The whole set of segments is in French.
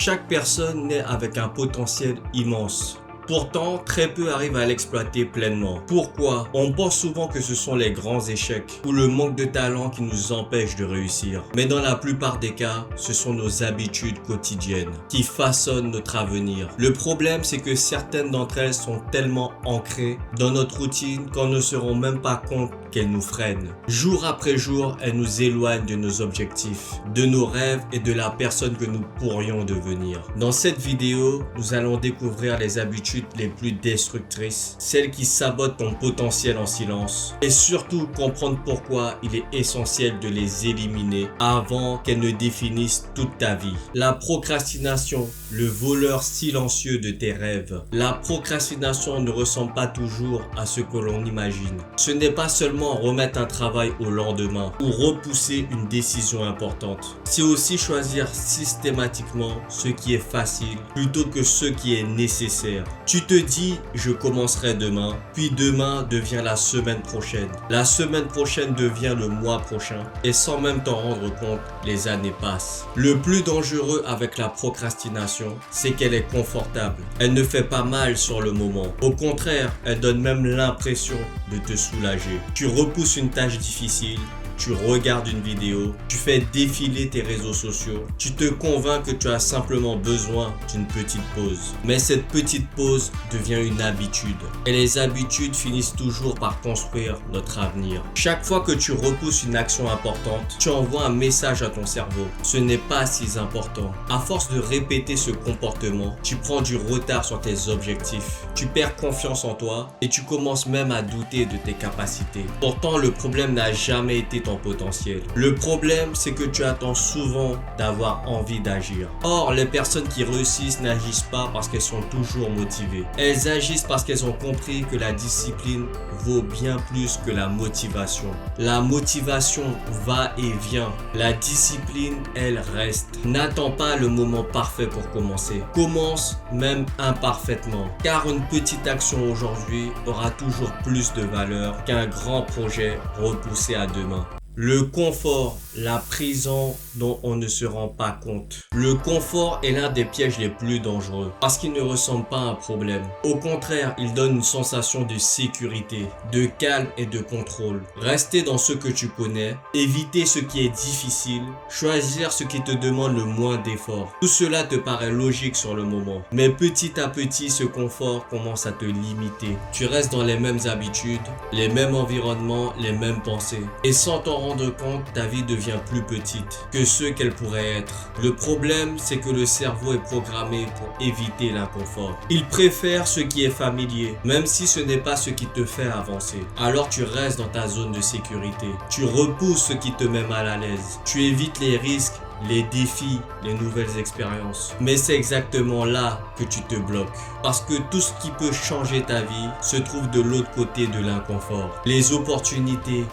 Chaque personne naît avec un potentiel immense. Pourtant, très peu arrivent à l'exploiter pleinement. Pourquoi? On pense souvent que ce sont les grands échecs ou le manque de talent qui nous empêche de réussir. Mais dans la plupart des cas, ce sont nos habitudes quotidiennes qui façonnent notre avenir. Le problème, c'est que certaines d'entre elles sont tellement ancrées dans notre routine qu'on ne se rend même pas compte qu'elles nous freinent. Jour après jour, elles nous éloignent de nos objectifs, de nos rêves et de la personne que nous pourrions devenir. Dans cette vidéo, nous allons découvrir les habitudes les plus destructrices, celles qui sabotent ton potentiel en silence, et surtout comprendre pourquoi il est essentiel de les éliminer avant qu'elles ne définissent toute ta vie. La procrastination, le voleur silencieux de tes rêves. La procrastination ne ressemble pas toujours à ce que l'on imagine. Ce n'est pas seulement remettre un travail au lendemain ou repousser une décision importante. C'est aussi choisir systématiquement ce qui est facile plutôt que ce qui est nécessaire. Tu te dis, je commencerai demain, puis demain devient la semaine prochaine. La semaine prochaine devient le mois prochain. Et sans même t'en rendre compte, les années passent. Le plus dangereux avec la procrastination, c'est qu'elle est confortable. Elle ne fait pas mal sur le moment. Au contraire, elle donne même l'impression de te soulager. Tu repousses une tâche difficile. Tu regardes une vidéo, tu fais défiler tes réseaux sociaux, tu te convaincs que tu as simplement besoin d'une petite pause. Mais cette petite pause devient une habitude. Et les habitudes finissent toujours par construire notre avenir. Chaque fois que tu repousses une action importante, tu envoies un message à ton cerveau. Ce n'est pas si important. À force de répéter ce comportement, tu prends du retard sur tes objectifs. Tu perds confiance en toi et tu commences même à douter de tes capacités. Pourtant, le problème n'a jamais été ton potentiel. Le problème, c'est que tu attends souvent d'avoir envie d'agir. Or, les personnes qui réussissent n'agissent pas parce qu'elles sont toujours motivées. Elles agissent parce qu'elles ont compris que la discipline vaut bien plus que la motivation. La motivation va et vient. La discipline, elle reste. N'attends pas le moment parfait pour commencer. Commence même imparfaitement. Car une petite action aujourd'hui aura toujours plus de valeur qu'un grand projet repoussé à demain. Le confort, la prison dont on ne se rend pas compte. Le confort est l'un des pièges les plus dangereux parce qu'il ne ressemble pas à un problème. Au contraire, il donne une sensation de sécurité, de calme et de contrôle. Rester dans ce que tu connais, éviter ce qui est difficile, choisir ce qui te demande le moins d'efforts. Tout cela te paraît logique sur le moment. Mais petit à petit, ce confort commence à te limiter. Tu restes dans les mêmes habitudes, les mêmes environnements, les mêmes pensées. Et sans t'en rendre compte, ta vie devient plus petite que ce qu'elle pourrait être. Le problème, c'est que le cerveau est programmé pour éviter l'inconfort. Il préfère ce qui est familier, même si ce n'est pas ce qui te fait avancer. Alors tu restes dans ta zone de sécurité. Tu repousses ce qui te met mal à l'aise. Tu évites les risques, les défis, les nouvelles expériences. Mais c'est exactement là que tu te bloques. Parce que tout ce qui peut changer ta vie se trouve de l'autre côté de l'inconfort. Les opportunités,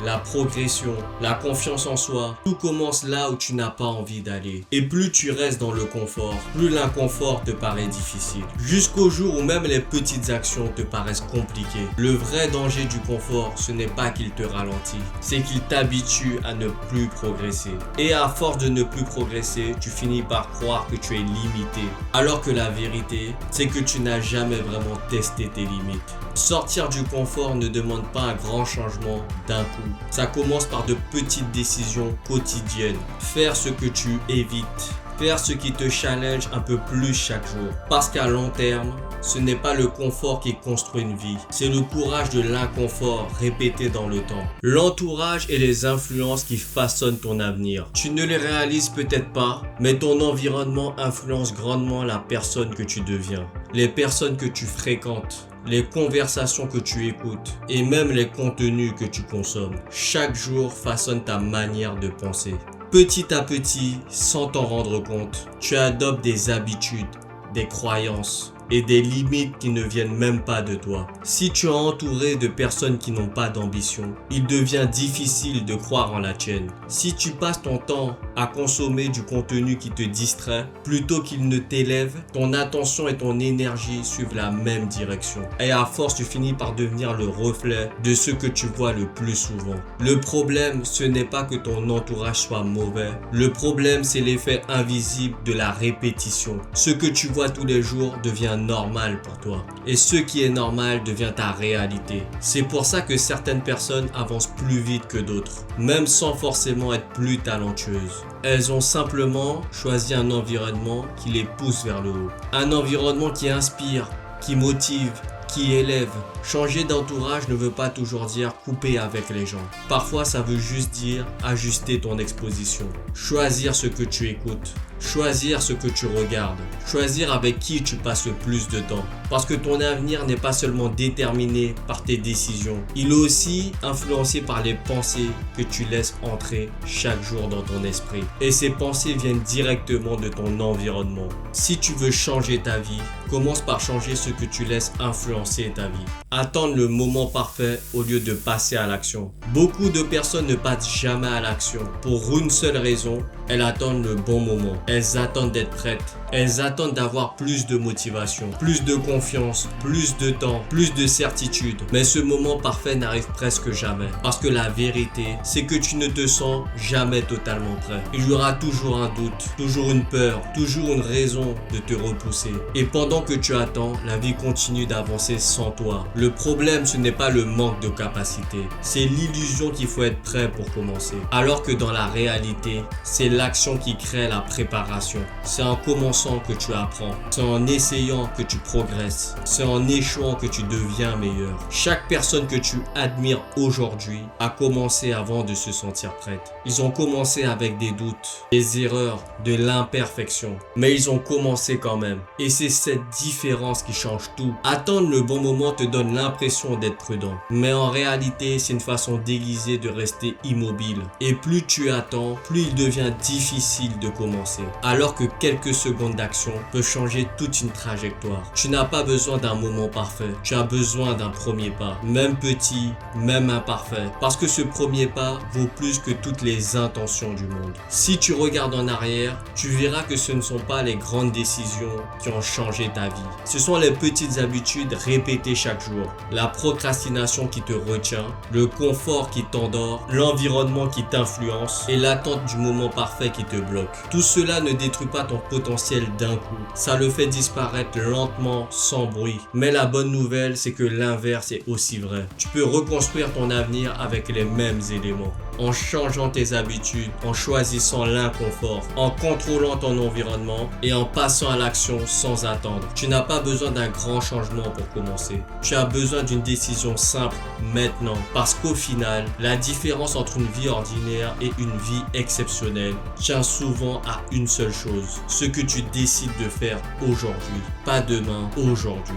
la progression, la confiance en soi, tout commence là où tu n'as pas envie d'aller. Et plus tu restes dans le confort, plus l'inconfort te paraît difficile. Jusqu'au jour où même les petites actions te paraissent compliquées. Le vrai danger du confort, ce n'est pas qu'il te ralentit, c'est qu'il t'habitue à ne plus progresser. Et à force de ne plus progresser, tu finis par croire que tu es limité. Alors que la vérité, c'est que tu n'as jamais vraiment testé tes limites. Sortir du confort ne demande pas un grand changement d'un coup. Ça commence par de petites décisions quotidiennes. Faire ce que tu évites. Faire ce qui te challenge un peu plus chaque jour. Parce qu'à long terme, ce n'est pas le confort qui construit une vie. C'est le courage de l'inconfort répété dans le temps. L'entourage et les influences qui façonnent ton avenir. Tu ne les réalises peut-être pas, mais ton environnement influence grandement la personne que tu deviens. Les personnes que tu fréquentes, les conversations que tu écoutes et même les contenus que tu consommes. Chaque jour façonne ta manière de penser. Petit à petit, sans t'en rendre compte, tu adoptes des habitudes, des croyances et des limites qui ne viennent même pas de toi. Si tu es entouré de personnes qui n'ont pas d'ambition, il devient difficile de croire en la tienne. Si tu passes ton temps à consommer du contenu qui te distrait plutôt qu'il ne t'élève, ton attention et ton énergie suivent la même direction. Et à force, tu finis par devenir le reflet de ce que tu vois le plus souvent. Le problème, ce n'est pas que ton entourage soit mauvais. Le problème, c'est l'effet invisible de la répétition. Ce que tu vois tous les jours devient normal pour toi. Et ce qui est normal devient ta réalité. C'est pour ça que certaines personnes avancent plus vite que d'autres, même sans forcément être plus talentueuses. Elles ont simplement choisi un environnement qui les pousse vers le haut. Un environnement qui inspire, qui motive, qui élève. Changer d'entourage ne veut pas toujours dire couper avec les gens. Parfois, ça veut juste dire ajuster ton exposition. Choisir ce que tu écoutes. Choisir ce que tu regardes. Choisir avec qui tu passes le plus de temps. Parce que ton avenir n'est pas seulement déterminé par tes décisions. Il est aussi influencé par les pensées que tu laisses entrer chaque jour dans ton esprit. Et ces pensées viennent directement de ton environnement. Si tu veux changer ta vie, commence par changer ce que tu laisses influencer ta vie. Attendre le moment parfait au lieu de passer à l'action. Beaucoup de personnes ne passent jamais à l'action pour une seule raison, elles attendent le bon moment. Elles attendent d'être prêtes. Elles attendent d'avoir plus de motivation, plus de confiance, plus de temps, plus de certitude. Mais ce moment parfait n'arrive presque jamais. Parce que la vérité, c'est que tu ne te sens jamais totalement prêt. Il y aura toujours un doute, toujours une peur, toujours une raison de te repousser. Et pendant que tu attends, la vie continue d'avancer sans toi. Le problème, ce n'est pas le manque de capacité. C'est l'illusion qu'il faut être prêt pour commencer. Alors que dans la réalité, c'est l'action qui crée la préparation. C'est en commençant que tu apprends. C'est en essayant que tu progresses. C'est en échouant que tu deviens meilleur. Chaque personne que tu admires aujourd'hui a commencé avant de se sentir prête. Ils ont commencé avec des doutes, des erreurs, de l'imperfection. Mais ils ont commencé quand même. Et c'est cette différence qui change tout. Attendre le bon moment te donne l'impression d'être prudent. Mais en réalité, c'est une façon déguisée de rester immobile. Et plus tu attends, plus il devient difficile de commencer. Alors que quelques secondes d'action peuvent changer toute une trajectoire. Tu n'as pas besoin d'un moment parfait. Tu as besoin d'un premier pas. Même petit, même imparfait. Parce que ce premier pas vaut plus que toutes les intentions du monde. Si tu regardes en arrière, tu verras que ce ne sont pas les grandes décisions qui ont changé ta vie. Ce sont les petites habitudes répétées chaque jour. La procrastination qui te retient, le confort qui t'endort, l'environnement qui t'influence et l'attente du moment parfait qui te bloque. Tout cela ne détruit pas ton potentiel d'un coup. Ça le fait disparaître lentement, sans bruit. Mais la bonne nouvelle, c'est que l'inverse est aussi vrai. Tu peux reconstruire ton avenir avec les mêmes éléments. En changeant tes habitudes, en choisissant l'inconfort, en contrôlant ton environnement et en passant à l'action sans attendre. Tu n'as pas besoin d'un grand changement pour commencer. Tu as besoin d'une décision simple maintenant. Parce qu'au final, la différence entre une vie ordinaire et une vie exceptionnelle tient souvent à une seule chose. Ce que tu décides de faire aujourd'hui. Pas demain, aujourd'hui.